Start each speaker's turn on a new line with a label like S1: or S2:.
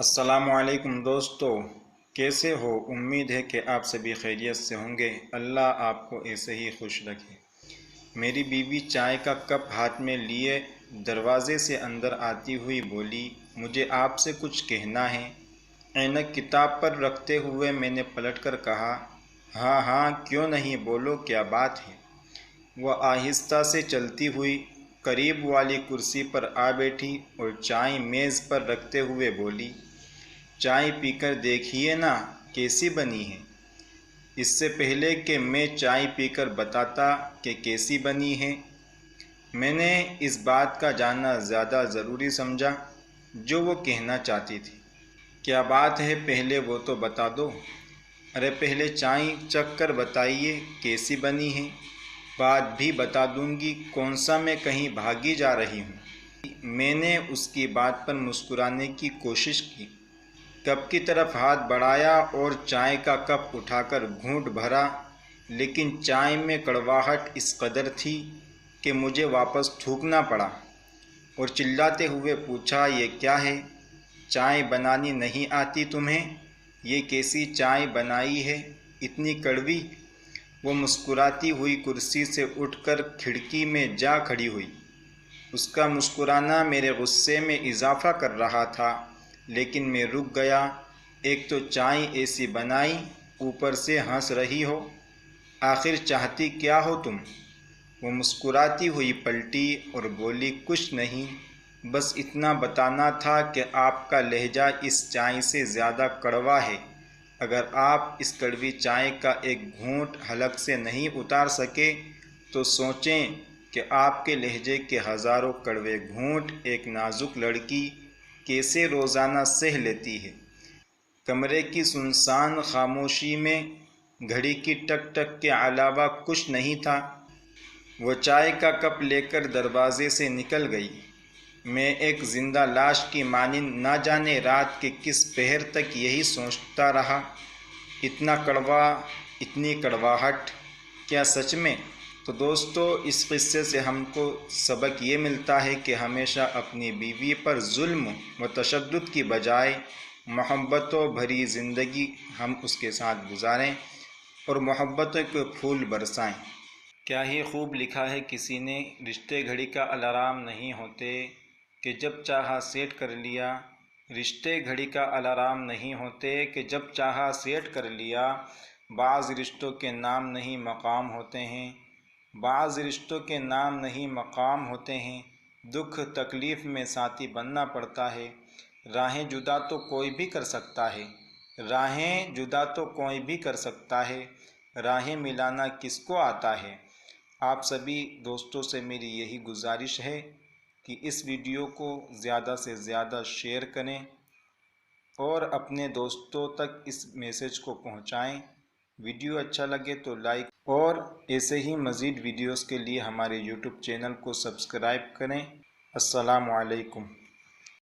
S1: السلام علیکم دوستو، کیسے ہو؟ امید ہے کہ آپ سبھی خیریت سے ہوں گے۔ اللہ آپ کو ایسے ہی خوش رکھے۔ میری بیوی چائے کا کپ ہاتھ میں لیے دروازے سے اندر آتی ہوئی بولی، مجھے آپ سے کچھ کہنا ہے۔ اینک کتاب پر رکھتے ہوئے میں نے پلٹ کر کہا، ہاں ہاں کیوں نہیں، بولو کیا بات ہے۔ وہ آہستہ سے چلتی ہوئی قریب والی کرسی پر آ بیٹھی اور چائے میز پر رکھتے ہوئے بولی، چائے پی کر دیکھیے نا کیسی بنی ہے۔ اس سے پہلے کہ میں چائے پی کر بتاتا کہ کیسی بنی ہے، میں نے اس بات کا جاننا زیادہ ضروری سمجھا جو وہ کہنا چاہتی تھی۔ کیا بات ہے پہلے وہ تو بتا دو۔ ارے پہلے چائے چکھ کر بتائیے کیسی بنی ہے، بات بھی بتا دوں گی، کون سا میں کہیں بھاگی جا رہی ہوں۔ میں نے اس کی بات پر مسکرانے کی کوشش کی، کپ کی طرف ہاتھ بڑھایا اور چائے کا کپ اٹھا کر گھونٹ بھرا، لیکن چائے میں کڑواہٹ اس قدر تھی کہ مجھے واپس تھوکنا پڑا اور چلاتے ہوئے پوچھا، یہ کیا ہے؟ چائے بنانی نہیں آتی تمہیں؟ یہ کیسی چائے بنائی ہے، اتنی کڑوی؟ وہ مسکراتی ہوئی کرسی سے اٹھ کر کھڑکی میں جا کھڑی ہوئی۔ اس کا مسکرانا میرے غصے میں اضافہ کر رہا تھا، لیکن میں رک گیا۔ ایک تو چائے ایسی بنائی، اوپر سے ہنس رہی ہو، آخر چاہتی کیا ہو تم؟ وہ مسکراتی ہوئی پلٹی اور بولی، کچھ نہیں، بس اتنا بتانا تھا کہ آپ کا لہجہ اس چائے سے زیادہ کڑوا ہے۔ اگر آپ اس کڑوی چائے کا ایک گھونٹ حلق سے نہیں اتار سکے تو سوچیں کہ آپ کے لہجے کے ہزاروں کڑوے گھونٹ ایک نازک لڑکی کیسے روزانہ سہ لیتی ہے۔ کمرے کی سنسان خاموشی میں گھڑی کی ٹک ٹک کے علاوہ کچھ نہیں تھا۔ وہ چائے کا کپ لے کر دروازے سے نکل گئی۔ میں ایک زندہ لاش کی مانند نہ جانے رات کے کس پہر تک یہی سوچتا رہا، اتنا کڑوا، اتنی کڑواہٹ، کیا سچ میں؟ تو دوستو، اس قصے سے ہم کو سبق یہ ملتا ہے کہ ہمیشہ اپنی بیوی پر ظلم و تشدد کی بجائے محبتوں بھری زندگی ہم اس کے ساتھ گزاریں اور محبتوں کے پھول برسائیں۔ کیا ہی خوب لکھا ہے کسی نے، رشتے گھڑی کا الارم نہیں ہوتے کہ جب چاہا سیٹ کر لیا۔ رشتے گھڑی کا الارم نہیں ہوتے کہ جب چاہا سیٹ کر لیا۔ بعض رشتوں کے نام نہیں مقام ہوتے ہیں، بعض رشتوں کے نام نہیں مقام ہوتے ہیں، دکھ تکلیف میں ساتھی بننا پڑتا ہے۔ راہیں جدا تو کوئی بھی کر سکتا ہے، راہیں جدا تو کوئی بھی کر سکتا ہے، راہیں ملانا کس کو آتا ہے۔ آپ سبھی دوستوں سے میری یہی گزارش ہے کہ اس ویڈیو کو زیادہ سے زیادہ شیئر کریں اور اپنے دوستوں تک اس میسج کو پہنچائیں۔ ویڈیو اچھا لگے تو لائک، اور ایسے ہی مزید ویڈیوز کے لیے ہمارے یوٹیوب چینل کو سبسکرائب کریں۔ السلام علیکم۔